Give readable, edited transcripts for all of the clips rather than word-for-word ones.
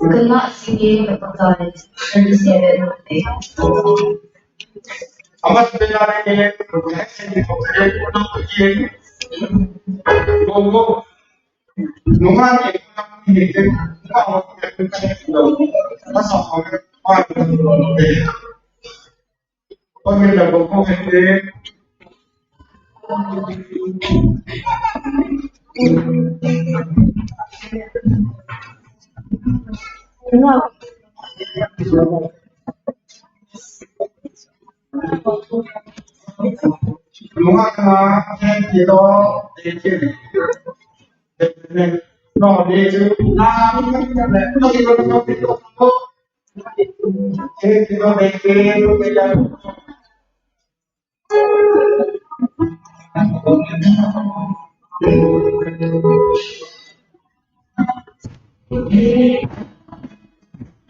Could not see empathize, understand it, and think.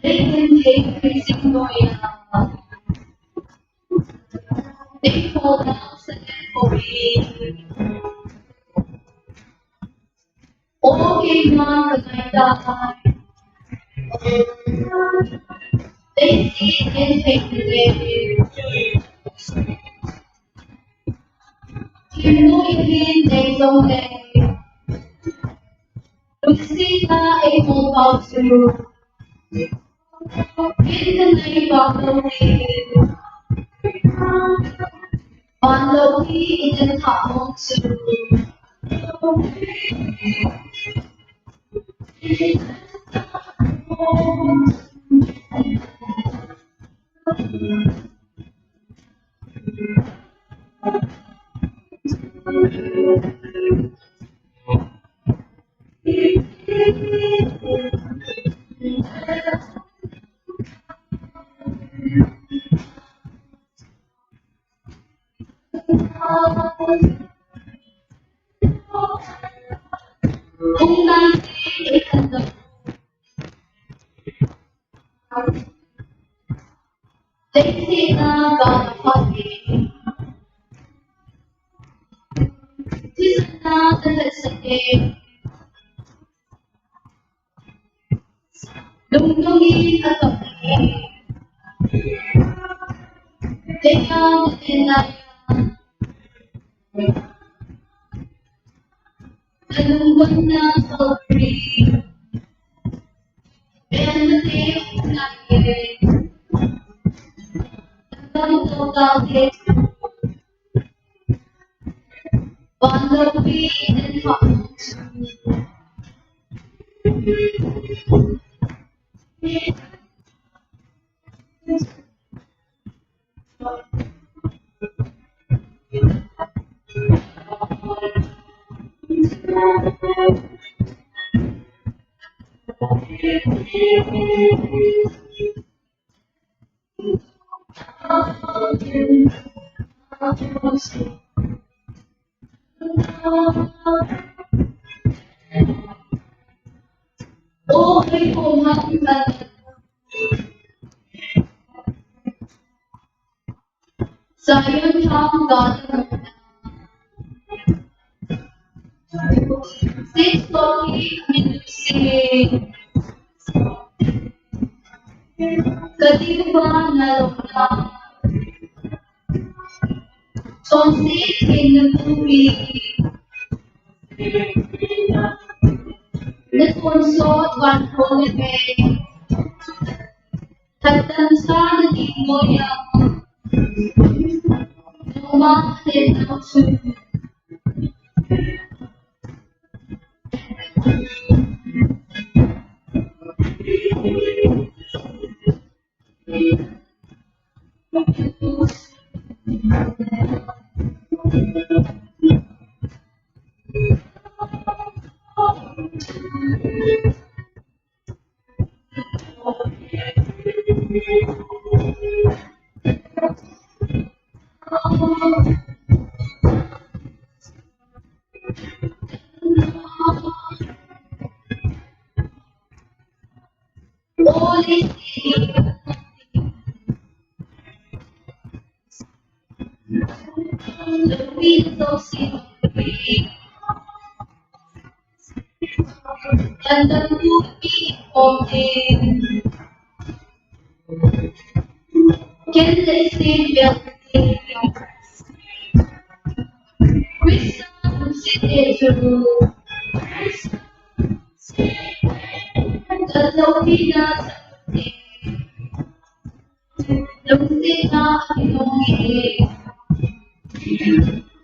They can take facing going up. They fall down for me. Okay, man, I die. They see and take the way. You know you can so many. We see that it will come through. In the name of the Lord. One Loki in the top two. Kung nakikita they say na God funny. This is not the lesson. Lungtungin at pagkain. Tingnan nila Nalungkot na sorry. And the day natin Nagtutugagit Wonderfully and hot. Oh, may pumunta Sayang siyang gano'n. Since talking music, katiba na loka. Sonsi in the movie. This one saw one holiday. Tatansa na di mo yung umakit na to. Holy the fields of symphony and the beauty of it. Can they say building? Wisdom city the Lokinas Lumsina Inongi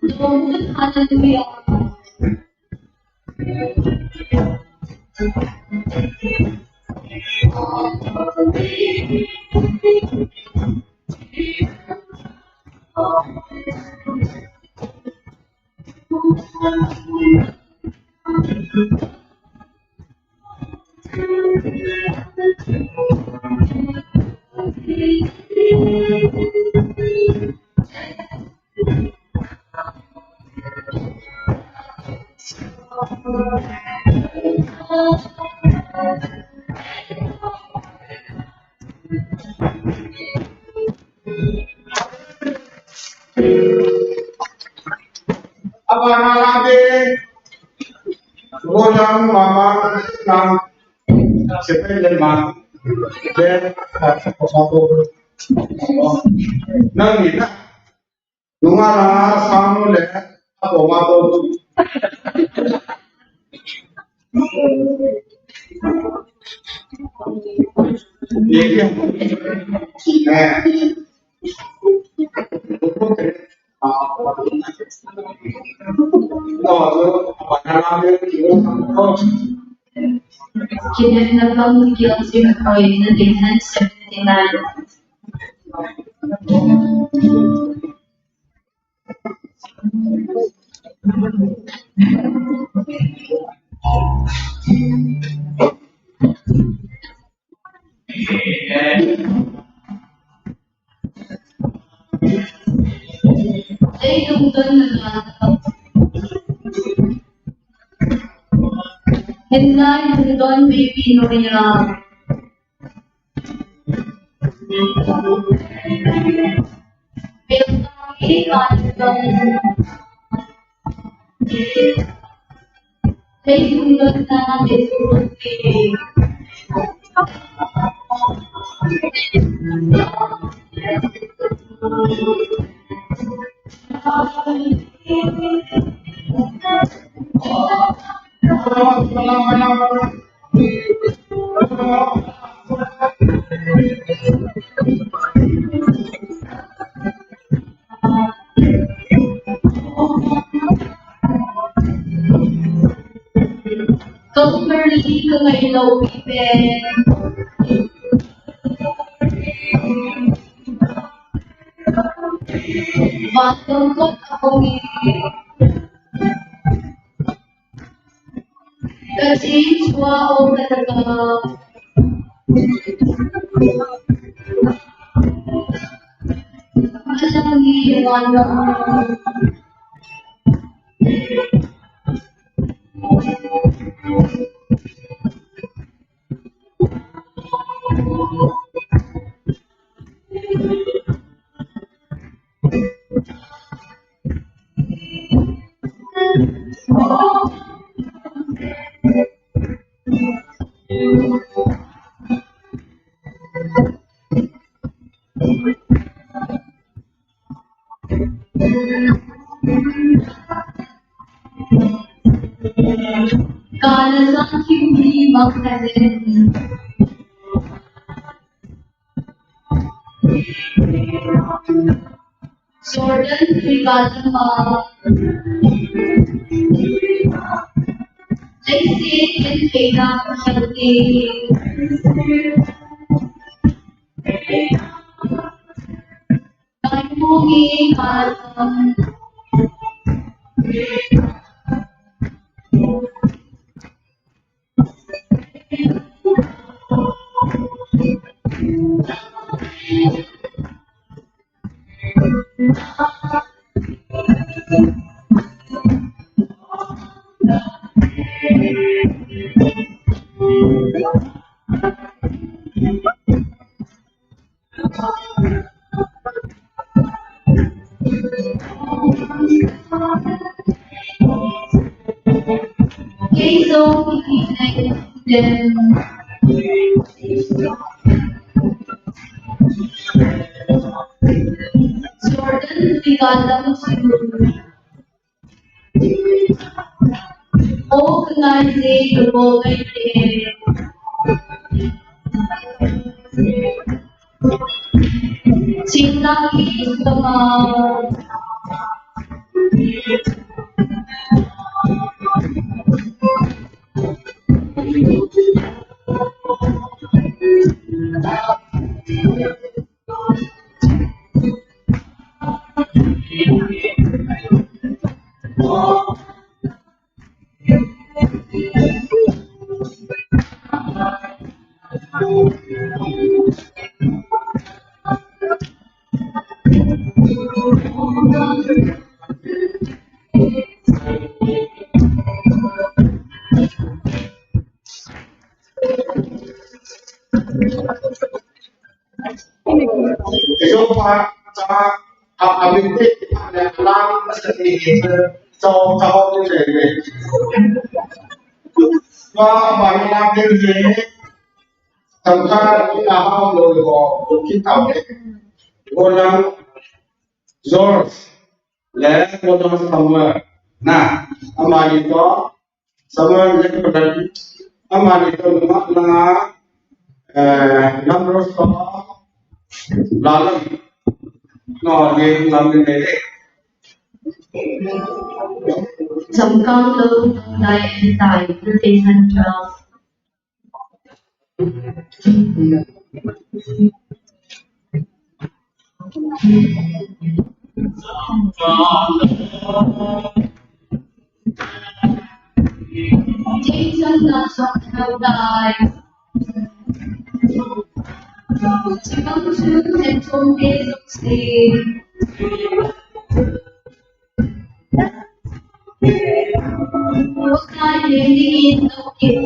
Domun Hallelujah. Apa nabi Gulang mama nang sepen mah dan satu nang ina nunga na samu le apa mato Kinakabang Gilsing Roy na 1979. Ay, tungkol na lang. Henry Dundon Baby Noya. Pilkaki Kandong. Ay, Dundon na Baby. Kimberly Kangailaw Pipen. Batong ko ako kasi chua o talaga. Alam niyo ano. Kana sa hindi magkasin. Jordan Brigada Ma. JC and Feda Healthy. Kaimugi Kalam. Keso Then Jordan Brigada siguro. Organize the Bogay Sinaki sama Itu Pak ability dan alam sedikit cowok ini. Wah banyak lagi ini. Tentang kita mau kita orang George, leh orang sama. Nah, amal itu sama yang berarti amal itu makna nomor lalang no game namin nere Trong con lưu đại tại thị thành tròn chính chân là trong theo đại chỉ mong chữ thêm trong kế dục gì một hai đêm đi đâu kia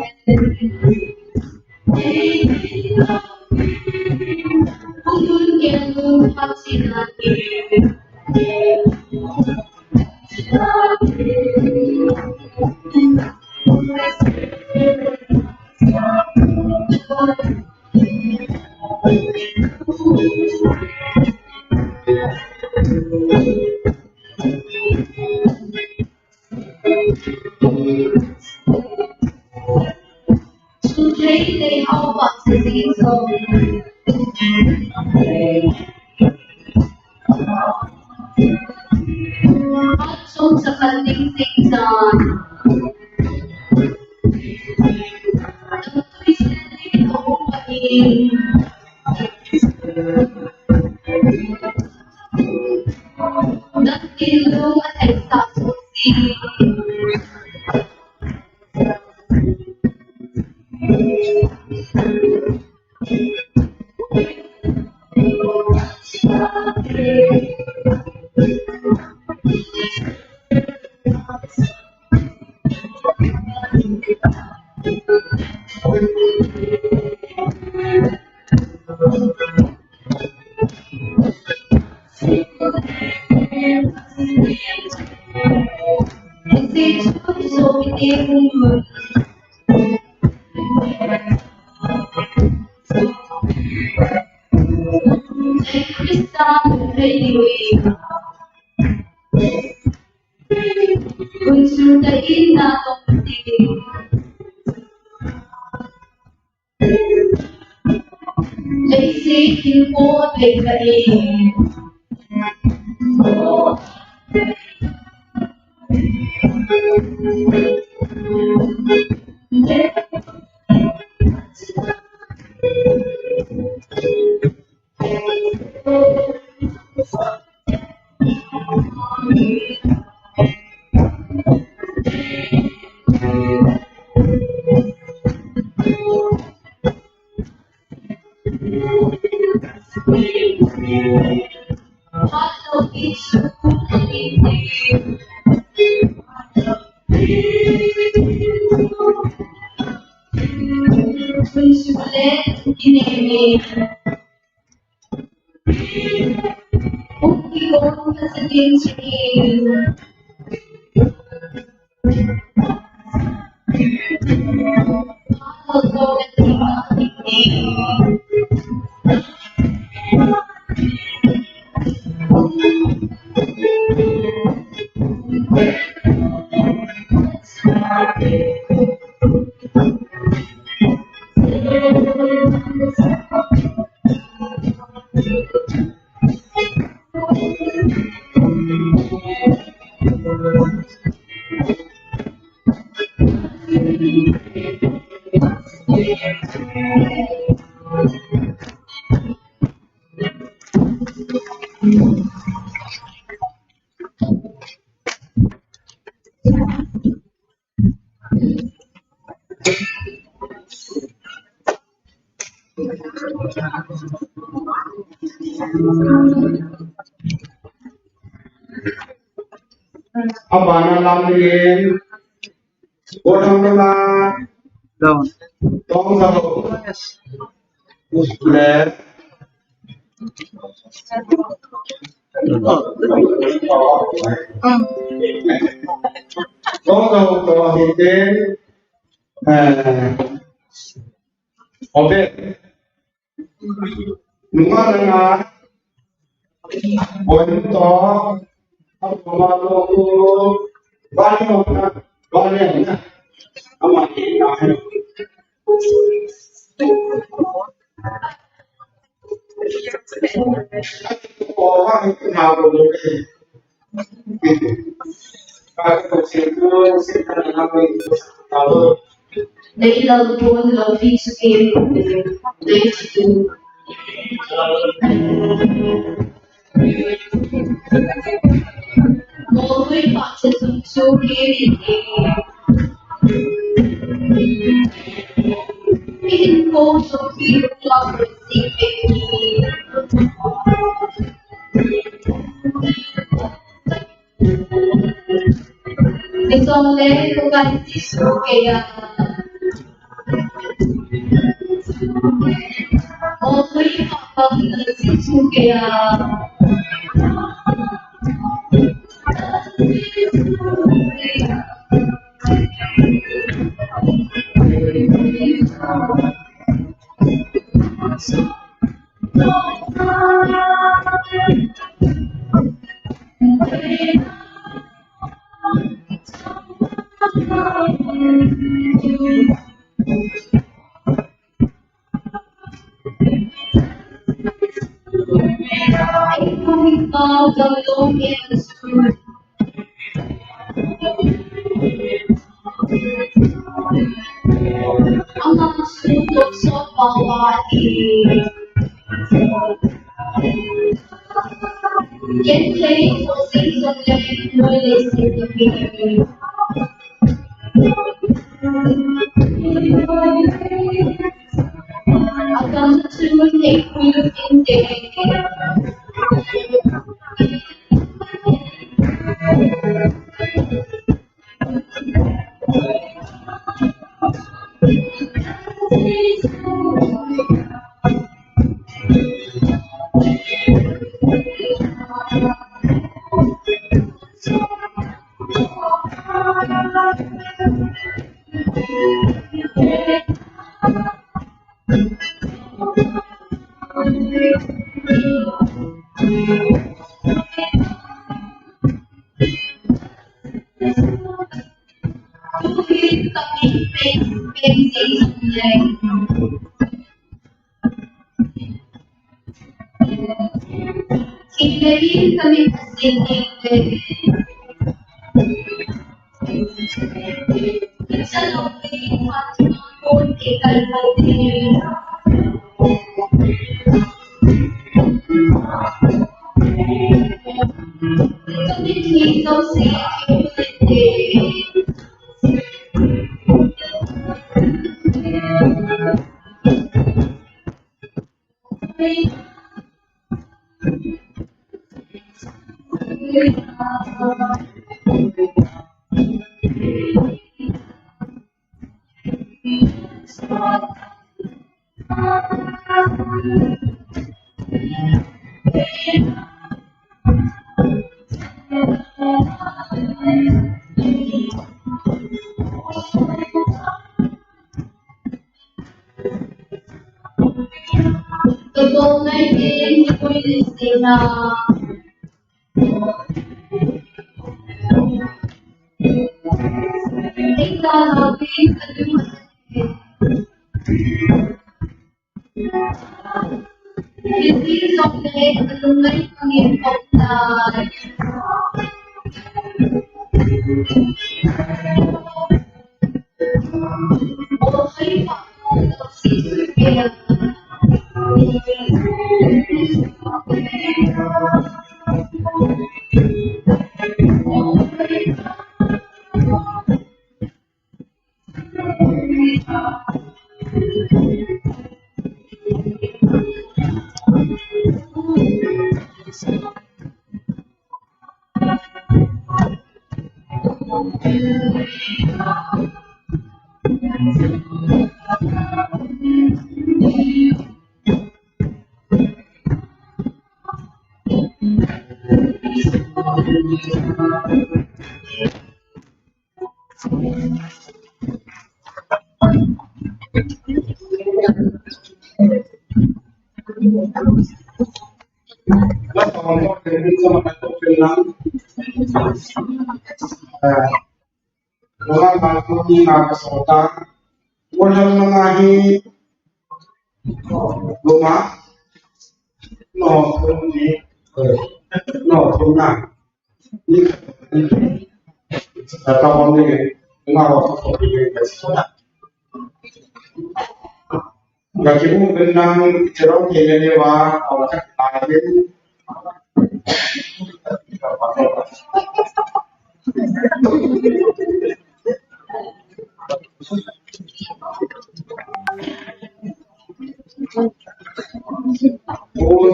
không luôn kia luôn phát triển lagi Today they all want to see so trong sa kanding season tuy sẽ không phải đất tin lưu thành tạo gì It's so beautiful. Krista Baby Kung sudahin na tungting Laysikin ko ay kain Hotdog is anything Kung sulit inimig Kung iyong kasagin sige Hotdog at anything Abana lamlin, orang kena Down. tong satu, Yes. muskuler, tong satu tong hitin, obe, nunga nunga, bonto, apa malu tu, balik mana, balik mana, ama ini. Orang itu naruh Gitu. Kalau itu kita mengalami kalau They love doing love things again. They do. Mỗi bạn sẽ dùng số kia info số kia cho receiving. Insomne organizzi su che Mỗi bạn organizzi su che coming out of long and ang mga sulok sa pawati. Get play for season lane release in the video. Akan sunod ay kulog hindi. Tuhit kami season lane. Hindayin kami kasing sa lobby at mga konti kalpati. Kami dito si Kimberly. Ito na din ko yung na ikalapin at yung hindi someday alumni kang important. Okay pa ako si Sylvia. Kalau dari sama satu film, orang baru ni nak sota, orang mengahi rumah, no ni, no tunang, Kalau ini mengarah ke sana, bagi mengenang cerita ini wah orang lain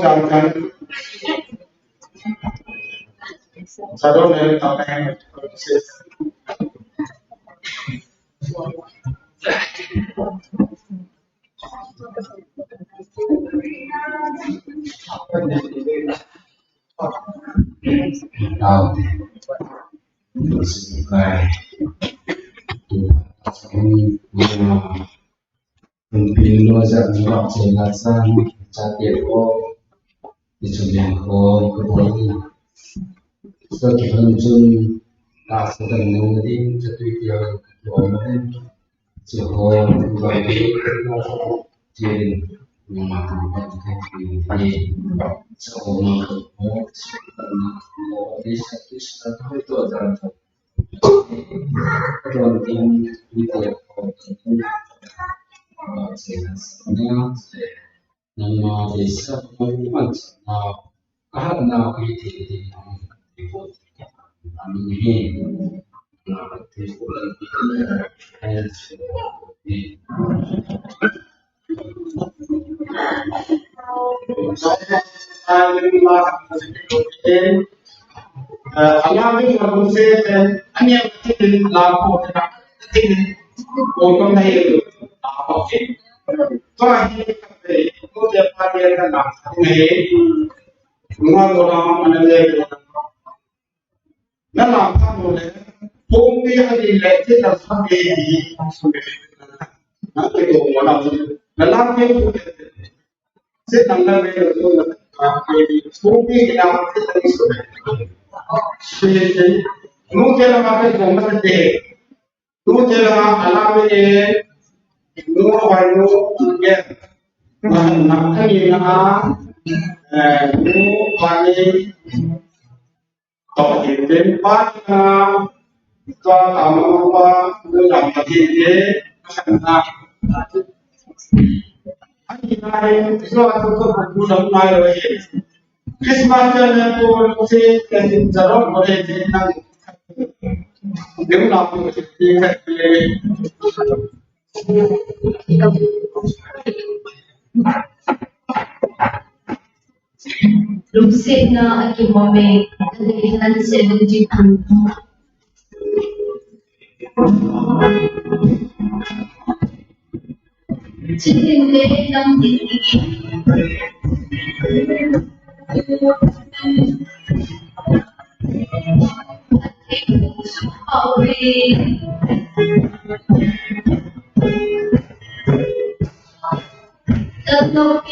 jangan sadar dari apa yang Pembino sa mga selasan catir ko disunyan ko kembali sekian kasus dan nanti satu yang orang sekolah kembali jadi memakan di sekolah di satu itu adalah penting itu sebenarnya nama desa pembangunan kahar na itu ini nama desa alami berbunyi hanya kecil laku kecil untuk naik oke तो आगे तो जब आगे का नाम है मुआ बोला मैंने ले ना नाम था बोले तुम भी आगे लेते तो सब ये ना तो बोला ना नाम के से नंबर में तो तुम भी नाम से नहीं सुने मुझे लगा कि मोहम्मद दे मुझे लगा अल्लाह में Nur baru ya, nak ni na, nur bani, kalau di tempat na, kita tamu apa, dalam hati dia, na, ani naik, sesuatu tu berguna naik lagi. Christmas ni pun se kasi jarang boleh jenang, dia nak pun dia Lucid na aking mami, kailan 70 ang Sintindi ng titigil. At puso away. Tatlo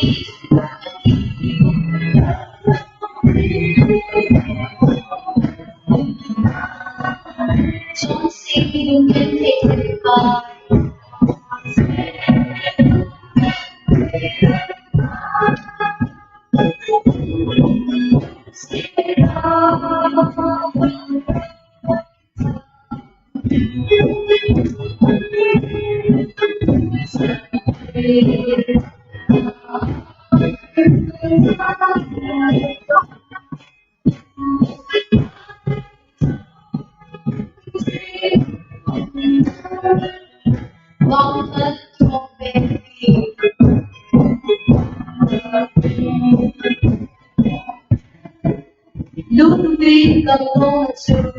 Don't see you can take it by. Ludwig Alonso.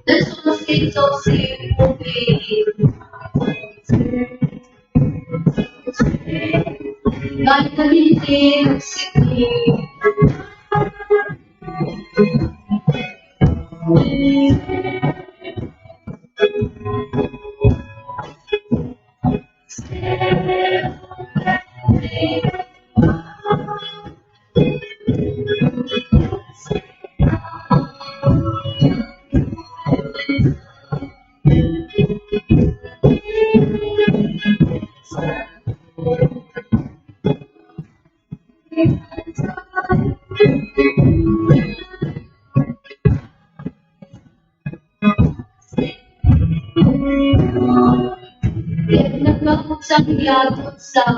This one is so simple, baby. Like the little city. Nagkakasangyatot sa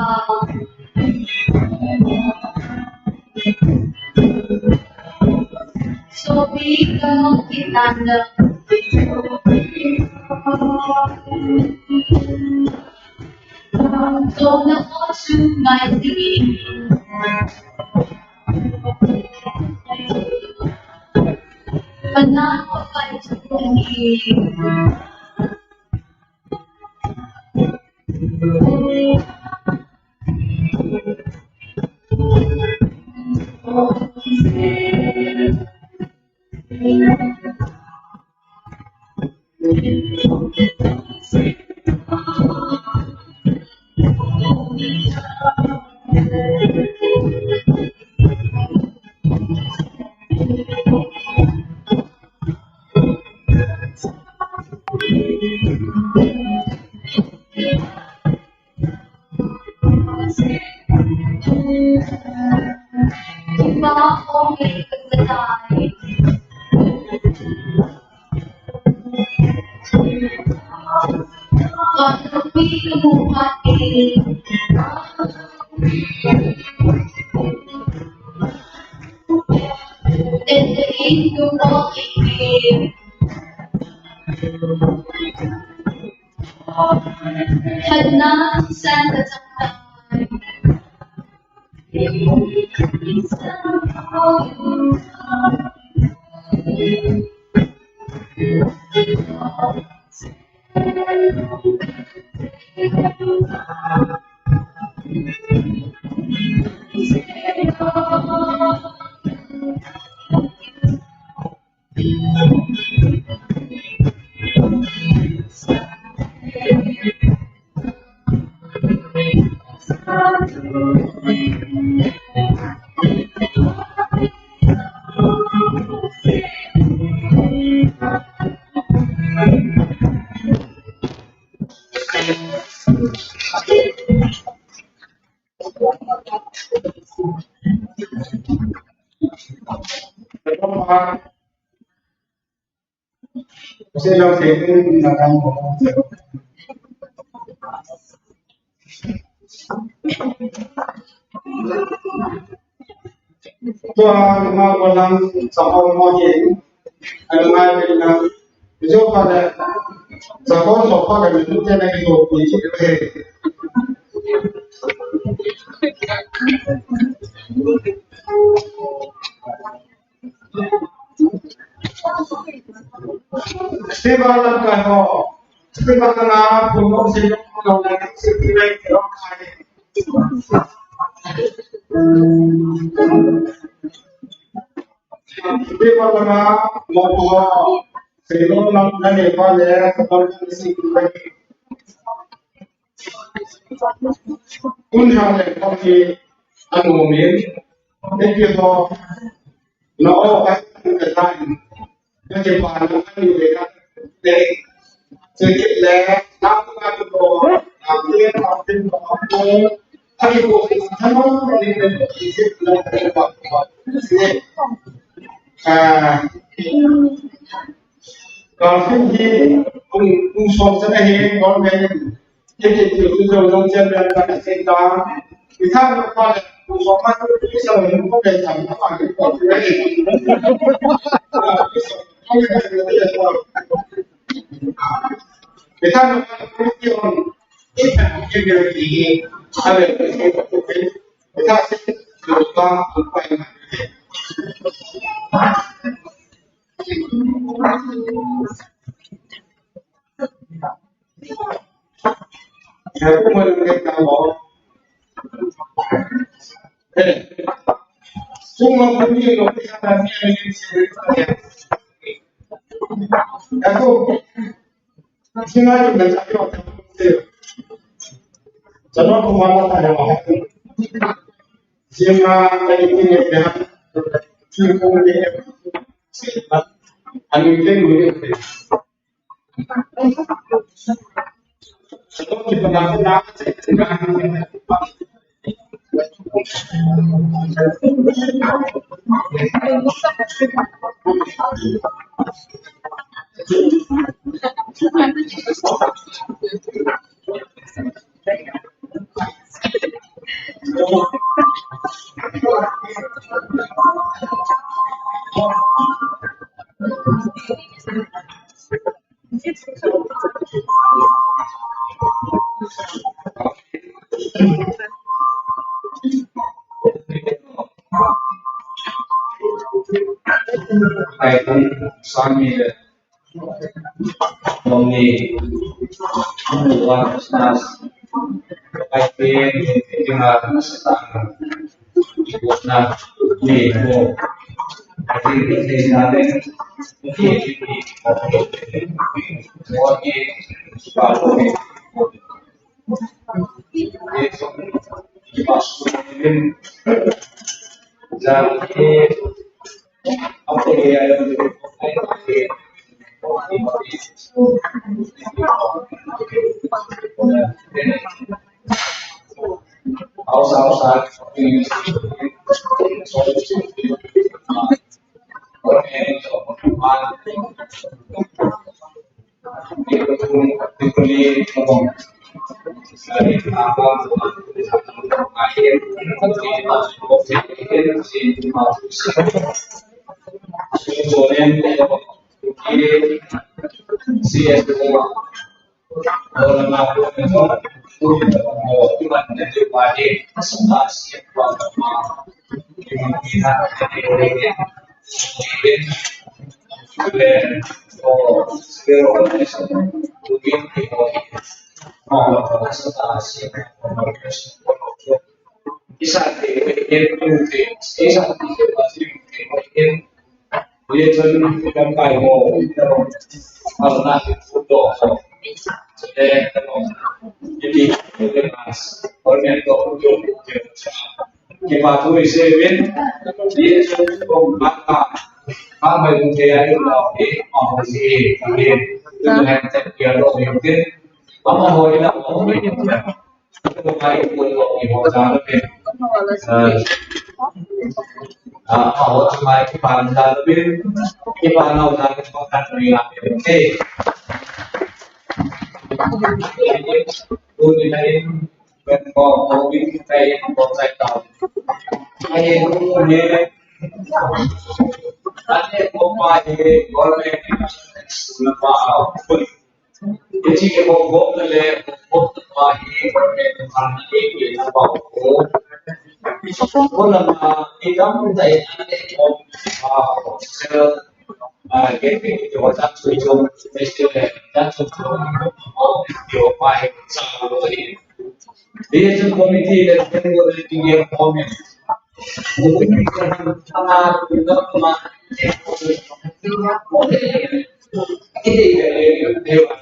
sobi ka kitanda. So nakasungay tingin panapakay sa tingin. Iba ako may pagkatay. Paano pinagbuhay? Tendering ko ang ibig. Hadnang isang kasangkay. Kasi lang sa ito yung pinakang mo. Ito ang mga walang sa pamamagitan. Ano nga bilang medyo pada sa koso pa kami ito na ito isip ito Siapa lang kayo? Siapa ka na puno sila ng nagsisilay ng kaya? Siapa ka na mabuha sila ng nanipalera sa pagsisilay? Kung hali kami anumin, ito na kahit ang kasain. Kasi paano kan mereka sedikit leh, aku kan itu, aku yang pasti aku, aku sama dengan isi dalam apa, kalau sih unsur sana he, kalau memang itu unsur jadi ada cerita, kita berapa unsur mana bisa mengumpul dan sama apa kita melakukan kita menjadi ada kita lupa yang aku melihat kamu semua punya lokasi yang saya aku sengaja mencari orang itu. Jangan kemana ada orang. Jangan lagi punya dengan cium dia. Anu itu dulu. Sebab kita nak Kaitan suami dan suami dua nas kaitan dengan setang ibu nak ibu jadi ini nanti ini suami suami itu masukin jadi apa yang ausah ini dibeli ngomong dari awal akhir si es semua orang aku cuma jadi wajib semua siap kita jadi dan segera mungkin mau presentasi bisa mungkin bisa mungkin dia jadi kan kayak mau karena foto jadi mas orang itu kita tuh isepin dia cukup mata apa yang dia itu mau sih dengan dia lo mungkin apa mau tidak mau itu kayak pun mau jalan mau cuma ipan tapi ipan mau jalan kontak dengan oke kemudian mau kita yang mau saya tahu saya punya ada apa yang boleh lepas jadi kalau boleh lagi karena ini apa boleh kita mulai getting itu WhatsApp tujuh festival dan tujuh pai sama ini dia itu komite dan kemudian tinggi komen mungkin karena kita cuma ini dewa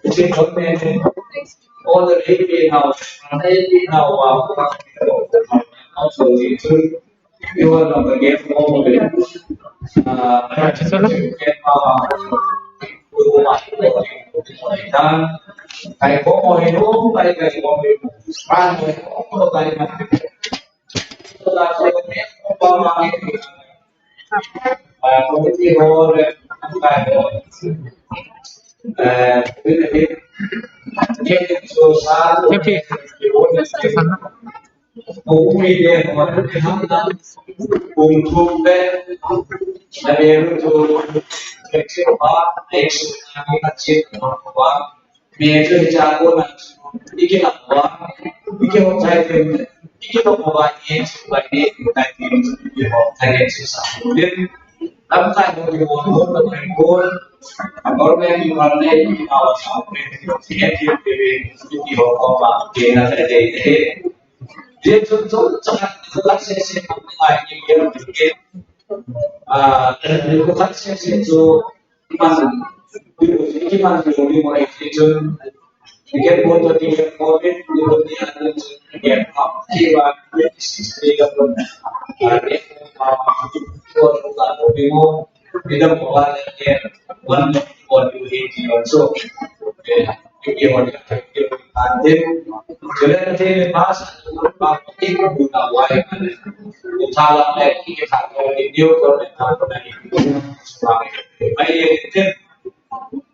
jadi komen all the AP now also itu you are not get more dan kayak mau hidup kayak mau hidup kan kalau kayak komite hall jadi susah kemudian untuk dari itu kecil kecil itu jago nanti apa itu saya itu pokoknya sebagai kita dari susah kemudian apa yang dibuat kalau yang dimana di awal sampai di Hongkong dia ada dia tuh sangat sesi lagi yang bikin bukan sesi itu gimana dulu mulai itu bikin foto tiga covid kemudian bikin jiwa tiga pun ada foto tidak boleh one one also video atin jadi bahasa pakai guna wae salah lagi kita video kalau itu baik itu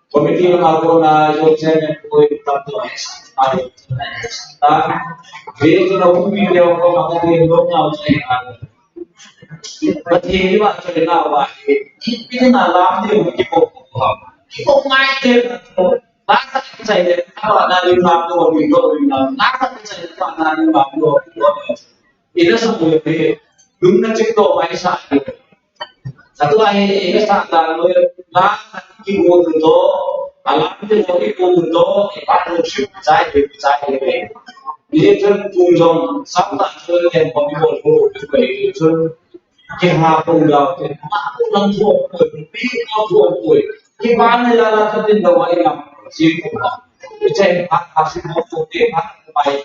komite ako na yung ko yung tatlo ay video na video ko makikita niya sa iyan. But hindi ba ito ginawa? Pinalam din yung tipo ko. Tipo market nasa sa iyo ako na yung maplo video nasa sa iyo na yung maplo ila sa muli yung na-check to may sa satu ay sa dalo na ibundo alam din mo ibundo partnership sa iyo Itu tunjong sabta yang pemimpin itu kehapun gawat aku lang po po gimana lalakatin daw ay lang sino ito kasi mo po baik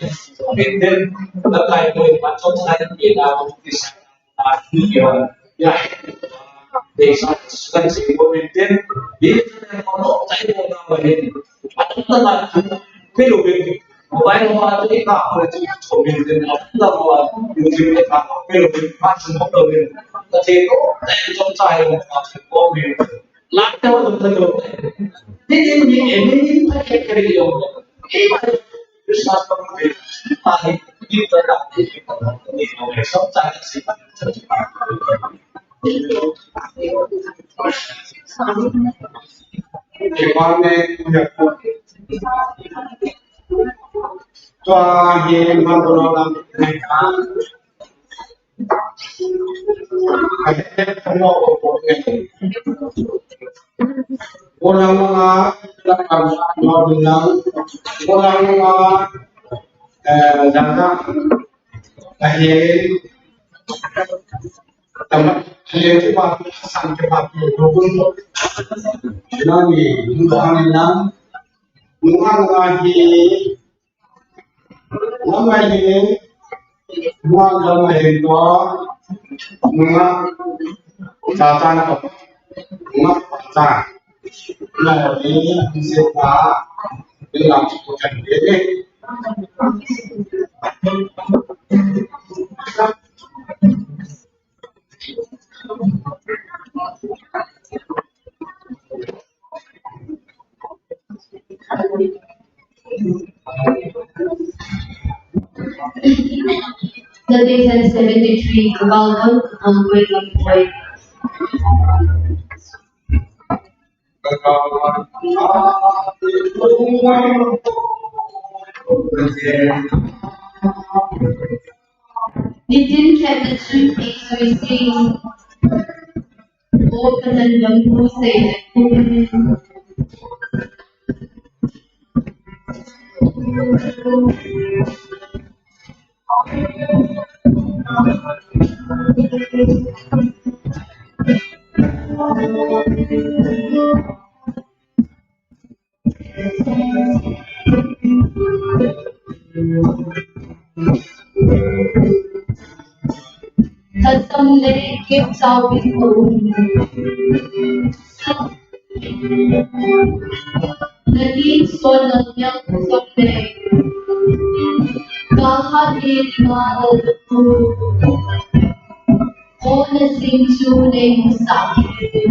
then tayo po patong sa kailangan isa yun ya desa kan si pemimpin dito na mo tayo mo na bahin patong na pero Mobile mo ato ika ko ito pemimpin na daw yung ika pero patong mo din kasi ko dahil tayo mo pemimpin lahat ng mga hindi pagkakari yung Christmas pag-ibig tayo dito natin sometimes Iwane Tua ye mabulang mereka ada mau Ulang mga mau bilang ulang mga dana dahil teman itu waktu sampai waktu dulu nani bukan enam bukan lagi mga ito mga tatan mga pata na ini bisa bilang bukan ini The date is 73, Kabalgan, Waiting Point. They didn't have the toothpaste, so we sing open and bamboo say that someday gives out his own. Naging son niyang someday. Kahit maalago o nasing tunay sa akin.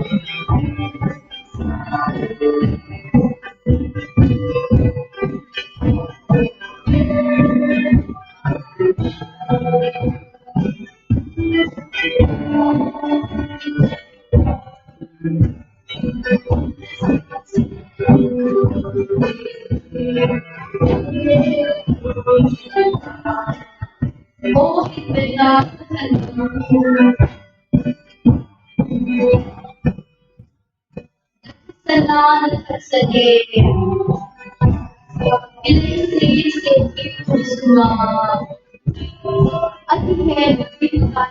Oh, benar senang sedih. Ini sih semua. Akhirnya kita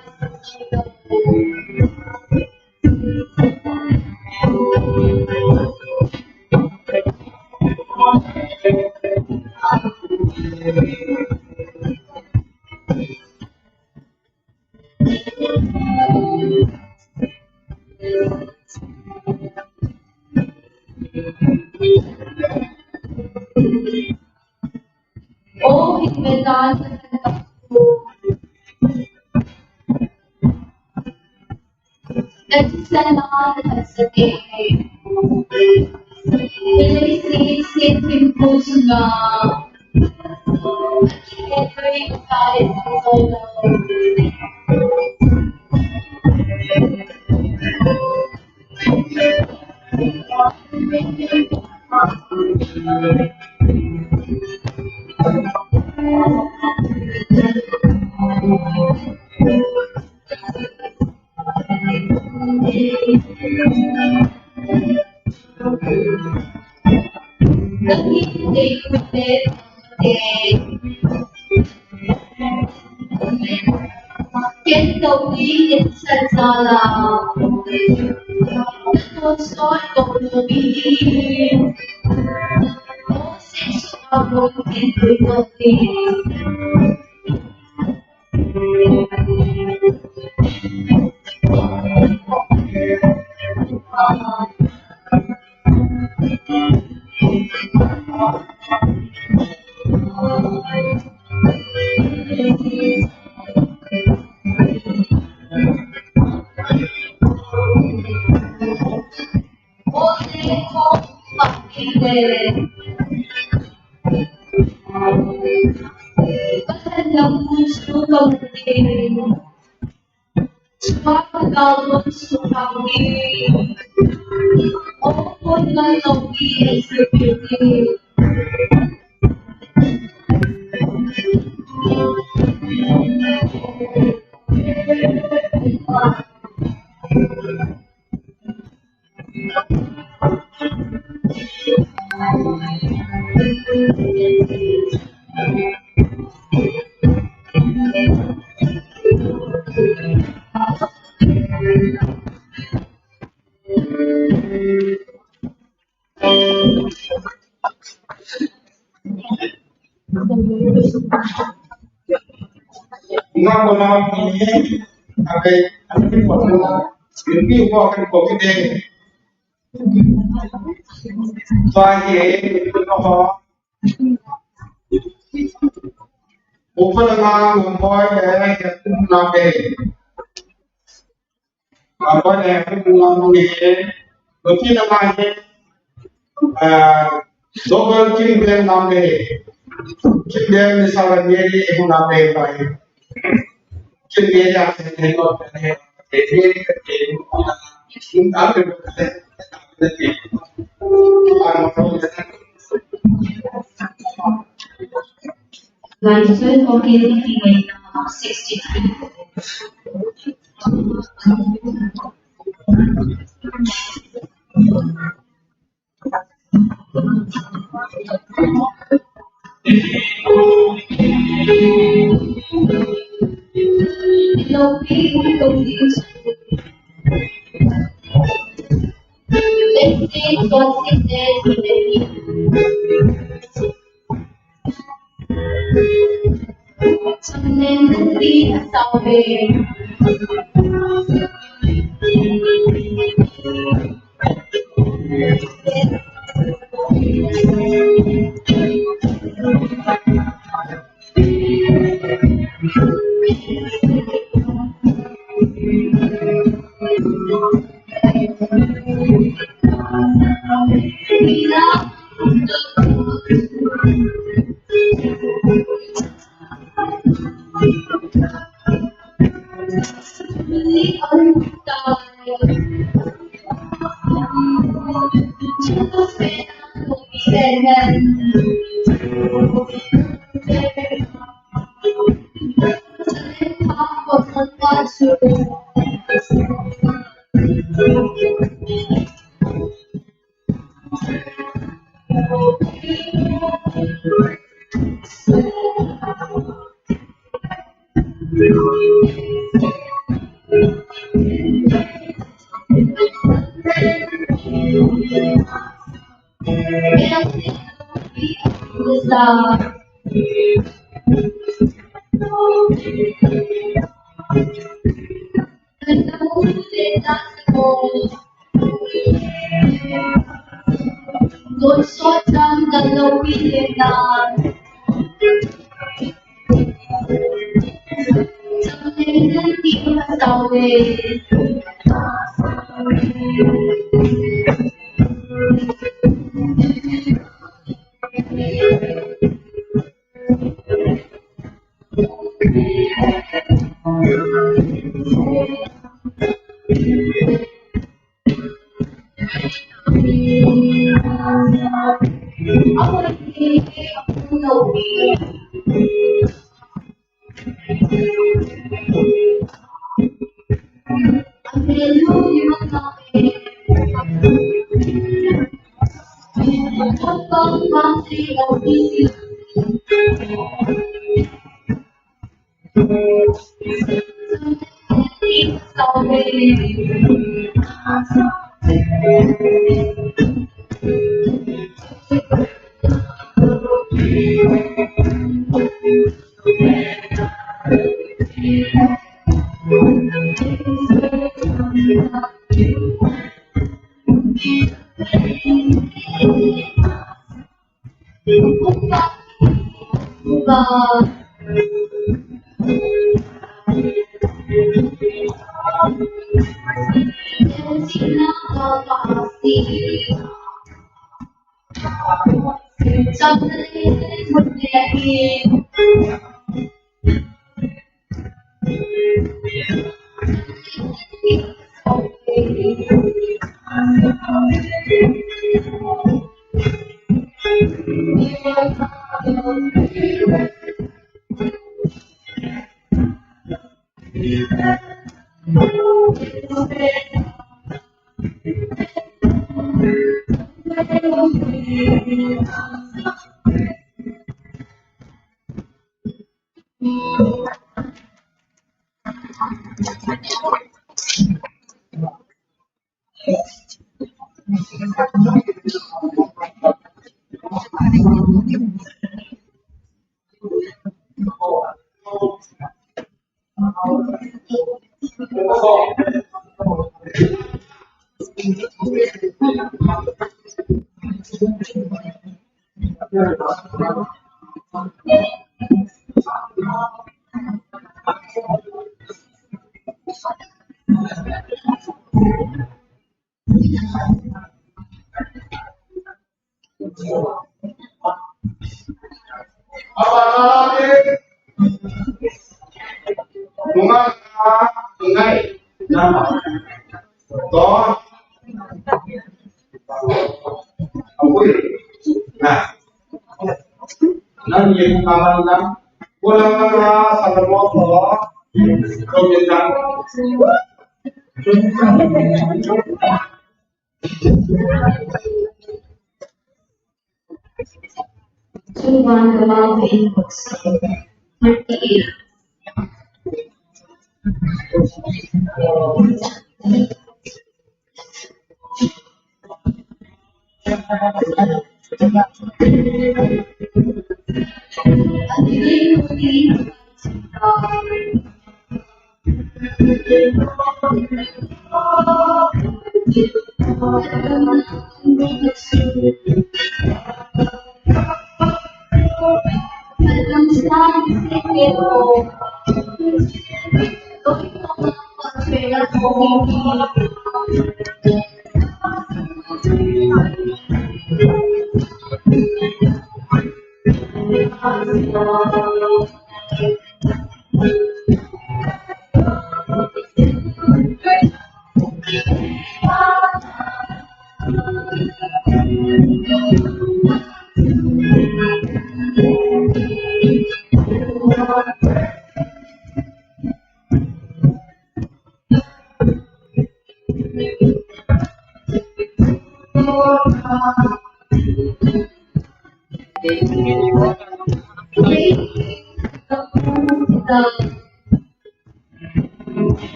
nagsasalan at sakit. Inisisip yung puso nga, at ito'y kahit ang solo. Naghihintay ko ulit Can gawin sa sala Natonsol ko lumihin Boses abong ito'y gawin Ole ko pakilit Bahal ng puso kamulin Sumapagalon sumangin Opo na lawin sa pilit Nga wala ini agay ano wala hindi ko akan ko kide Baye ito ko Upala nga boy eh kung nabe apa eh kung nabe Berarti namanya double children nabe children misalnya ini ibu nabe baik children yang tengok dan ini kecil apa Guys, so okay, anyway, 63. No people confuse. Let's say God is Sumnendri sawe.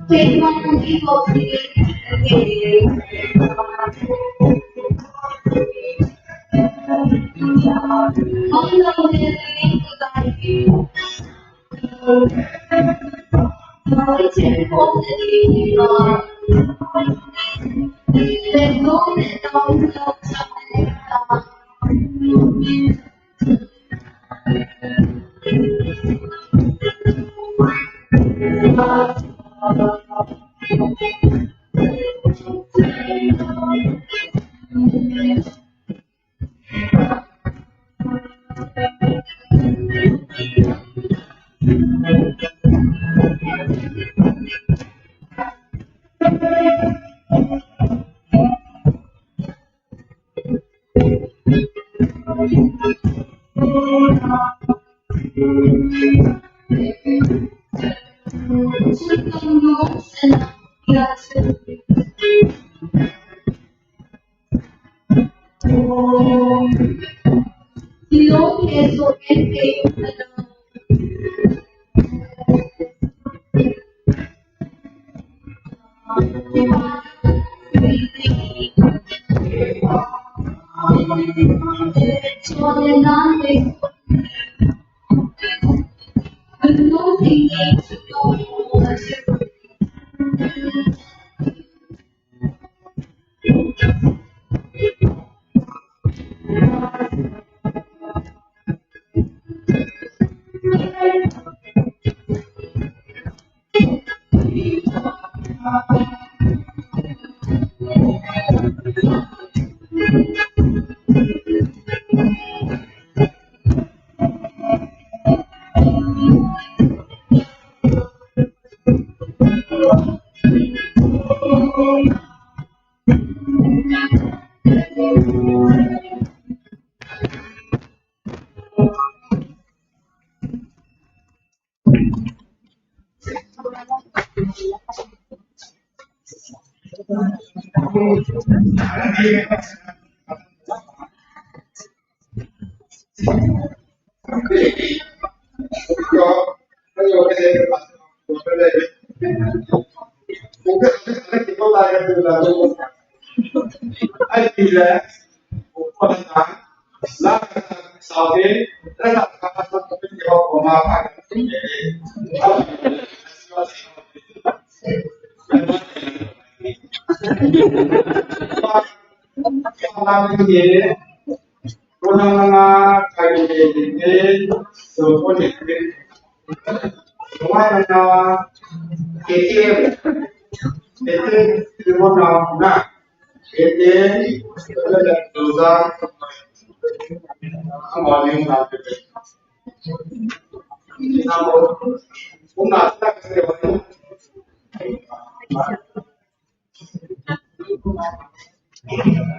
Take one people to 前方的地方，在后面道路上的地方。Lo que eso es que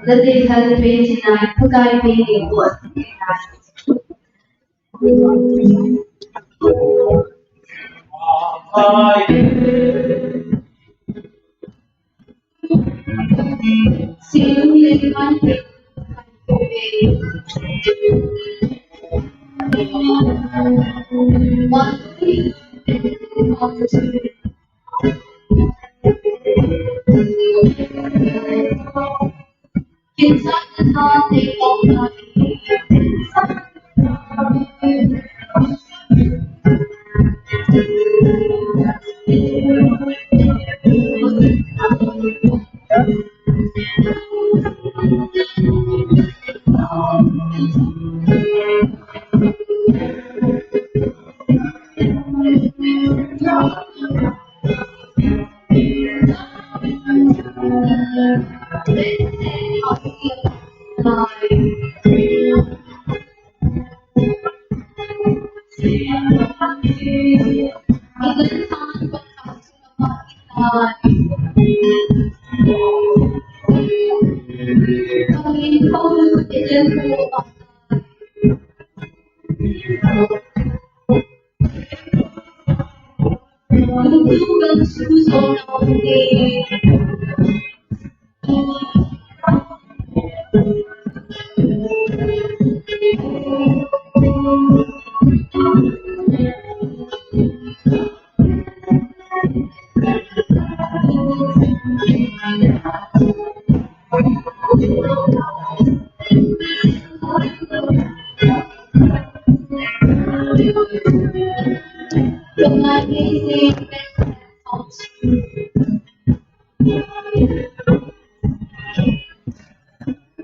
The day has been tonight, put I be in what? See you in one day. One day, inside the heart they all night.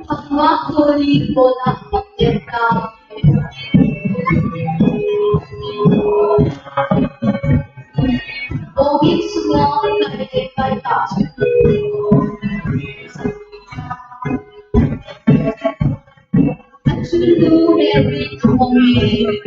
Waktu bola pagkakita. Oging semua kailangan. To do every moment.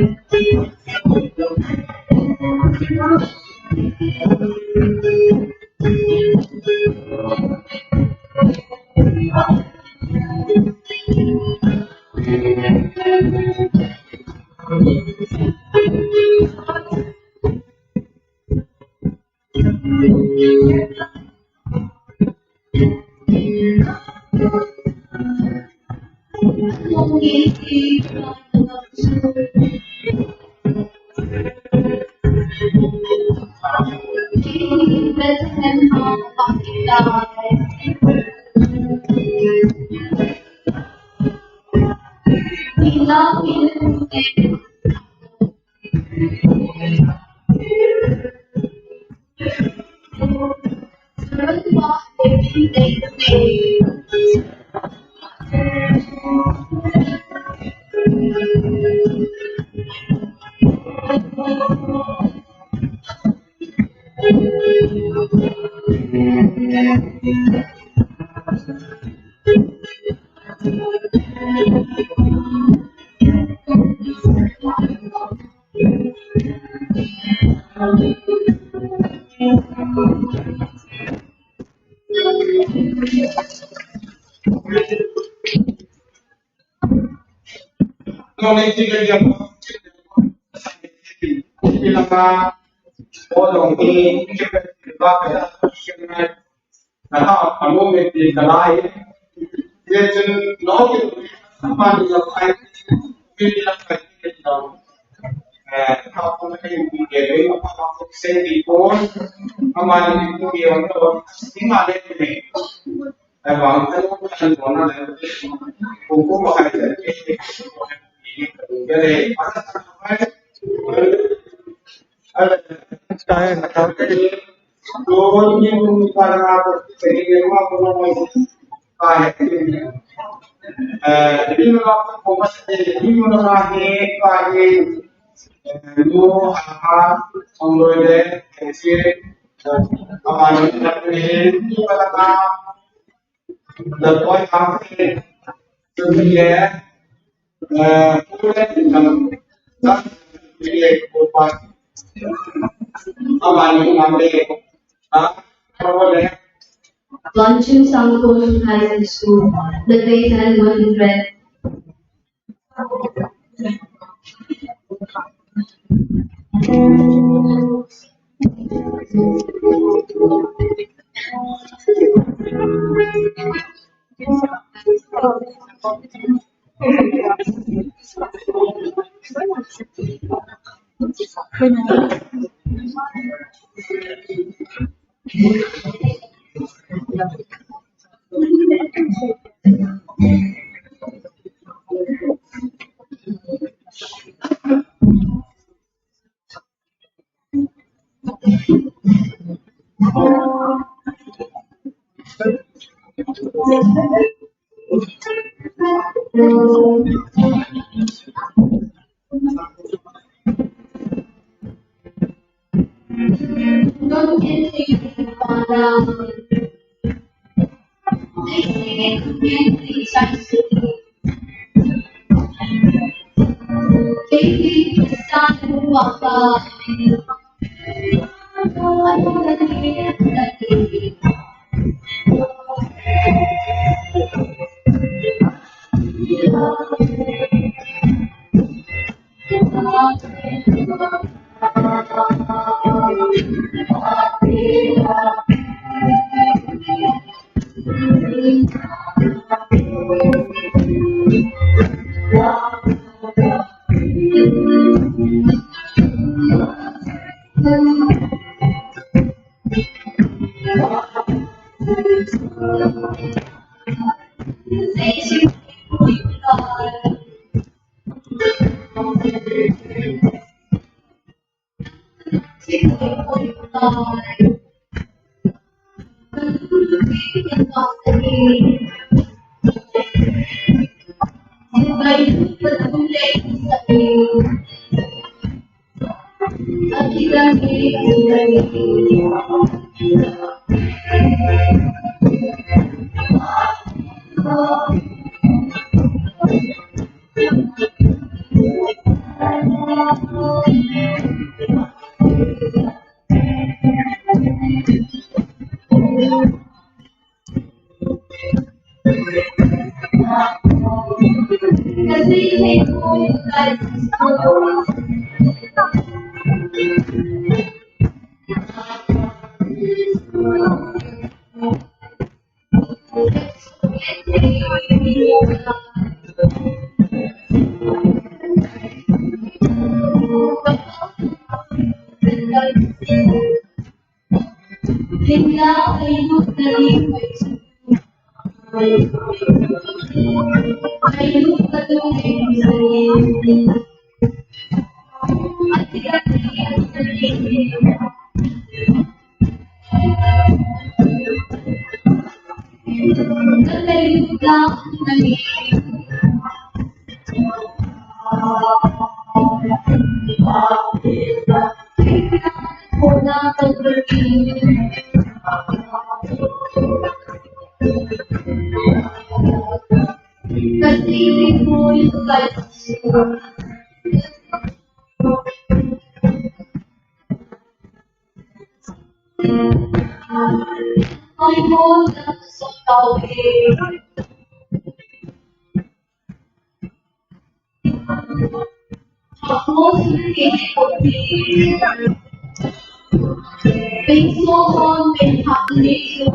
Knowledge juga bilang orang ini cepat berbakat nah kalau mesti kalai dia jen knowledge apa dia lain bilang kita kalau mereka mengikuti apa sendiri hamaरे itu dia untuk tinggal di bang kalau bukan zona dan hukum makanya jadi ada saya nak tahu dua minggu pada jadi memang belum kaya jadi memang fokus jadi memang kaya dua sumber hasil aman ini pada the point after sebenarnya Luncheon Sankosh High School, the date and what is read. Don't get to fall down. They say it can be succeed. Baby, the sun will walk up. can toss again. Bayu bergulai sakit, akibat diri kasih itu guys. Hingga hidup dari hidup kedua being so on being happy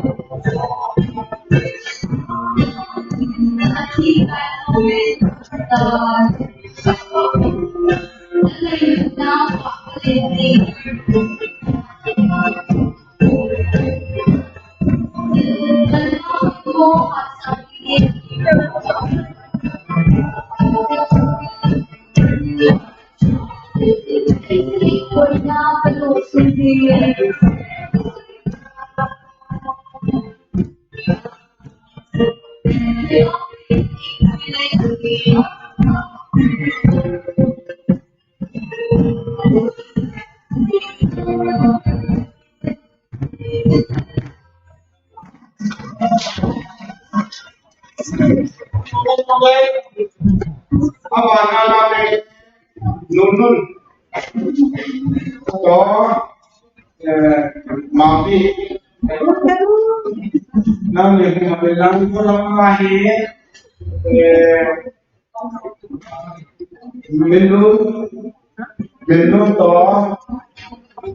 Belum toh,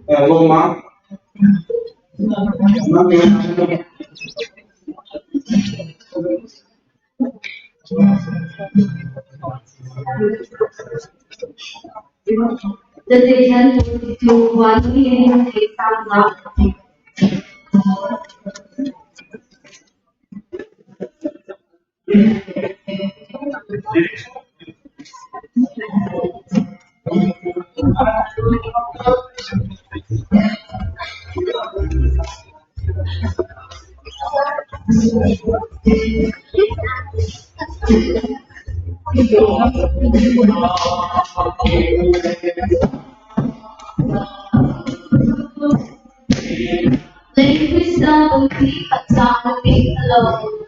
rumah, the decision to one million take out. Language down the beat, but down the beat alone.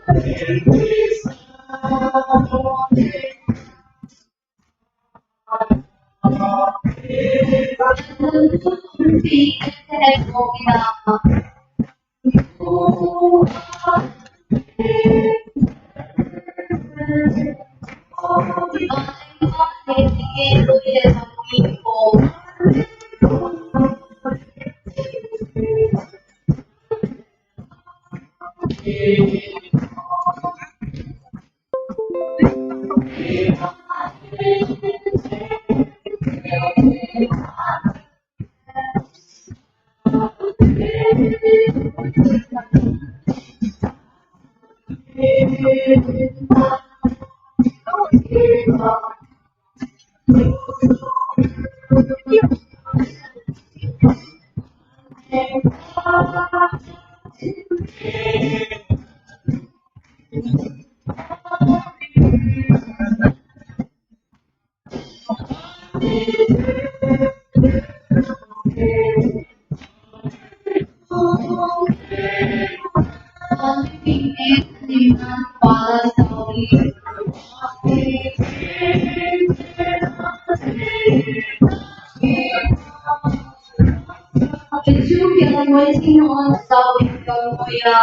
Waiting on stopping Kamuya.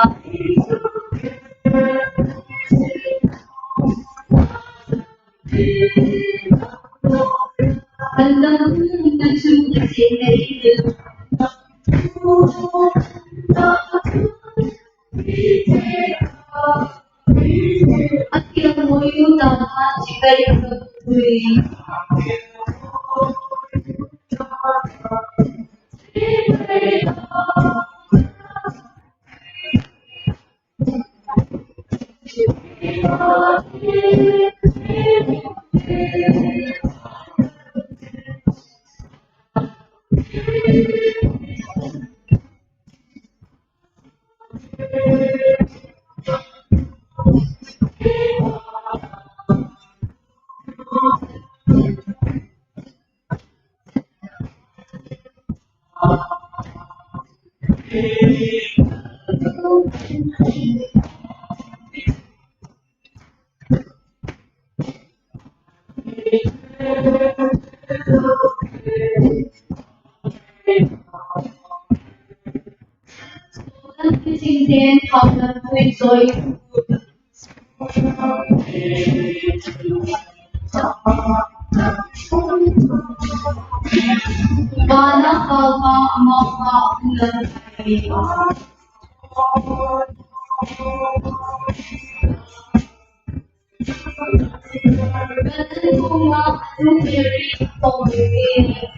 Alam na sulit sila. At kailan mo yung tama, sika yung pagtuloy. Then how to enjoy food. Mana kalma mga ulan ay ganun ko mga very complicated.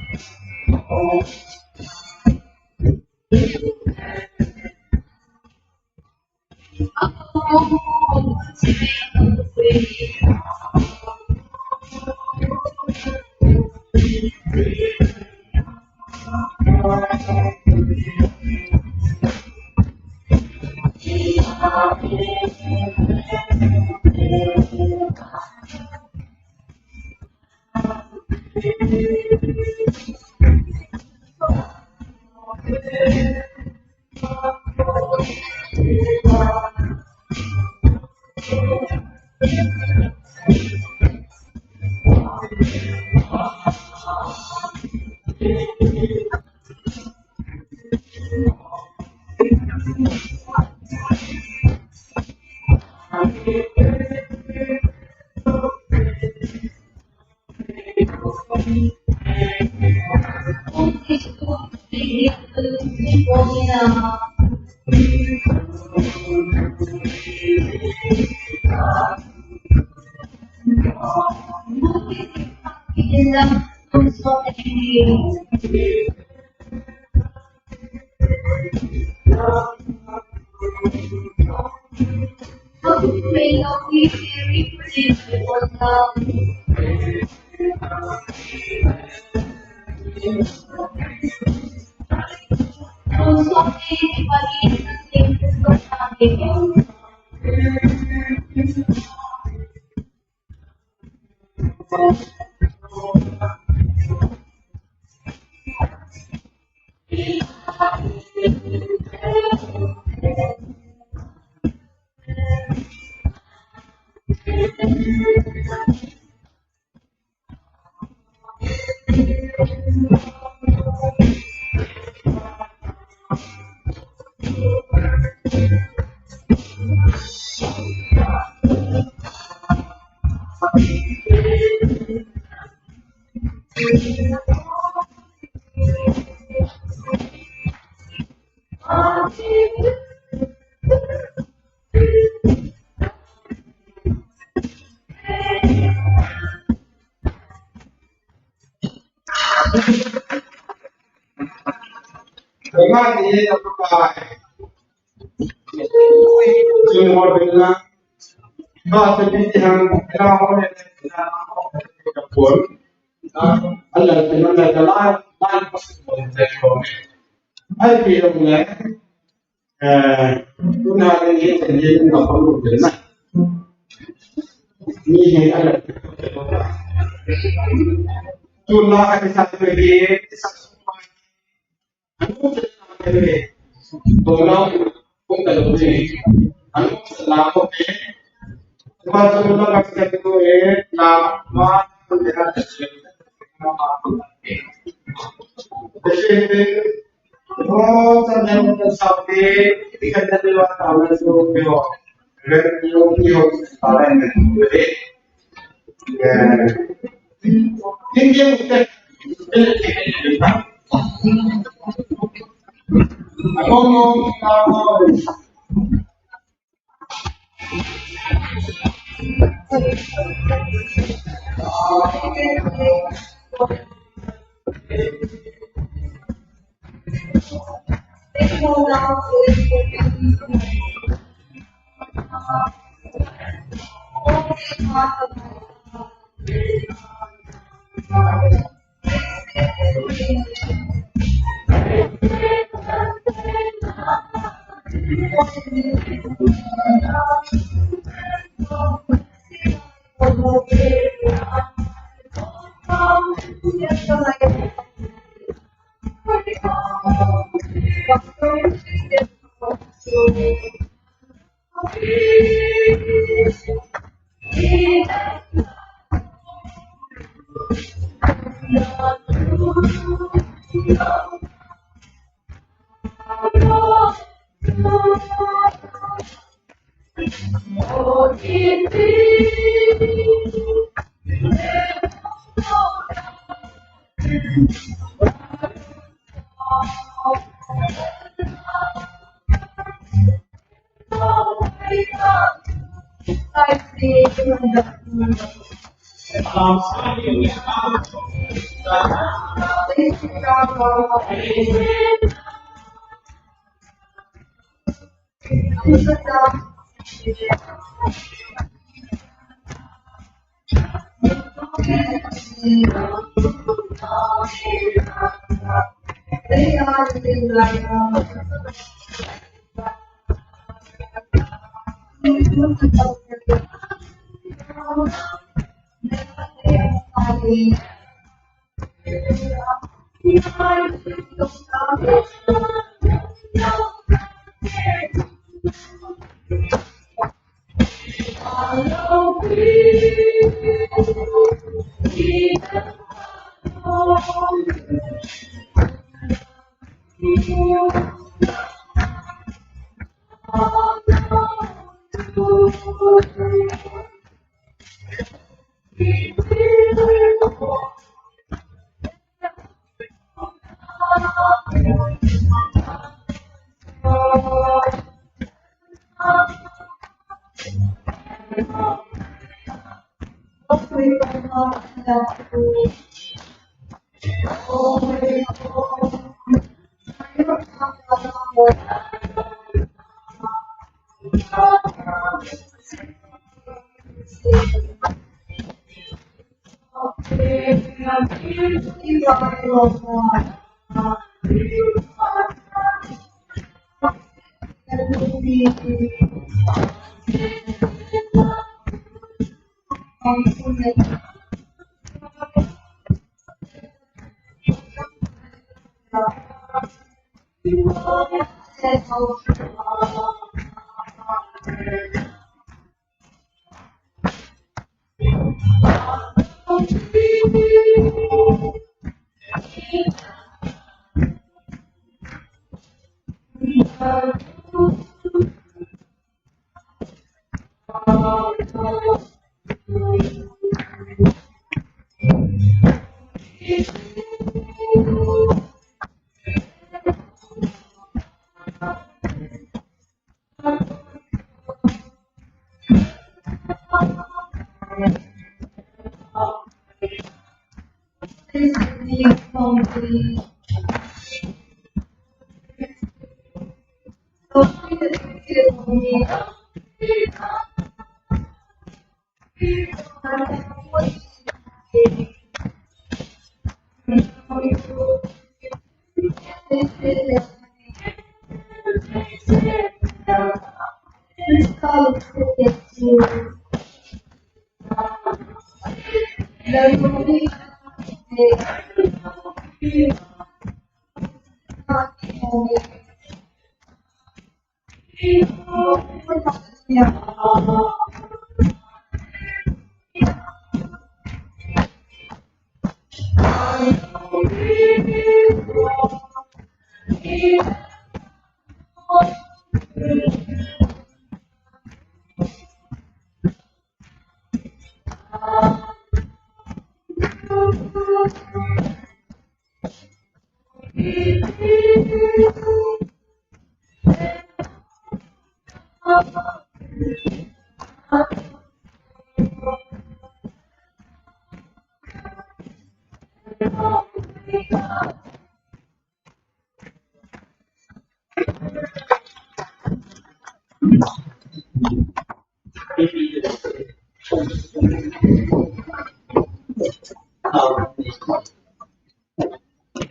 Dengan ini terpakai semua dengan bahasa yang orang yang pun Allah Taala jalan dan ai film này chúng ta nên nghĩ thành viên và có một điểm này như thế Allah chúng ta akan satu lagi tolong Kung talungi. Ano sa lako Masuk dalam kasih itu nama melihat jadi ternyata sampai 3 tahun itu bio sekarang itu ya ini kita ngomong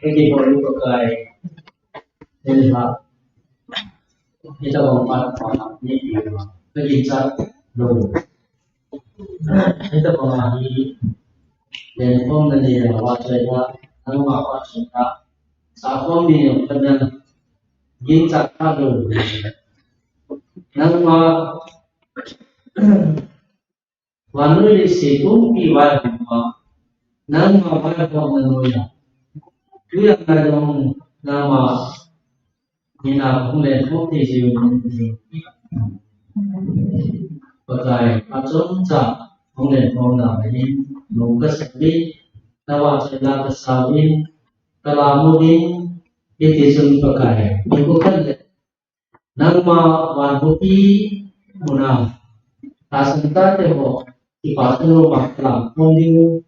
Hindi ko rin pagkay nila kita mempat ni kejicat dulu kita pengahi dan pom dan dia wajahnya anu apa cinta sapom dia pernah kejicat dulu nama wanu di situ iwan nama wajah manusia itu yang ada nama Nina Pulen Putih Jiwin Pakai Pacung Cak Pulen Pona ini Lukas Sekli Tawa Cela Kesawin Kelamurin Itizun pakai Itu kan Nama Wan Putih Munaf Asanta Teho Ipatun Rumah Kelam Punding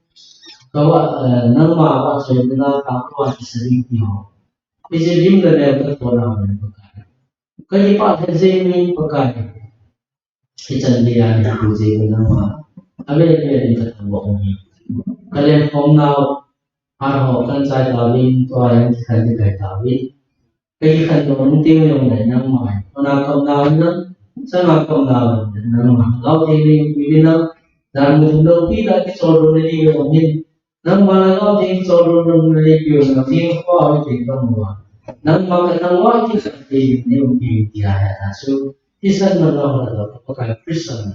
Kawa Nama Wan Cela Kakuan Sering Tiho Isim dan yang orang pakai. Kali pak haji pakai. Ikan dia yang haji nama. Apa yang dia tambah ini? Kalian formau arho kan saya tawin tu yang saya tidak tawin. Kali kan orang tiu yang lain nama. Orang formau nan, sama formau nama. Kau ini bila dan mungkin tidak disorot dari orang nang malah kau disorot dari orang yang kau tidak nang makanang itu seperti ini mungkin dia nasu bisa menolong atau pakai prison.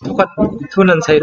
Tukan tunan saya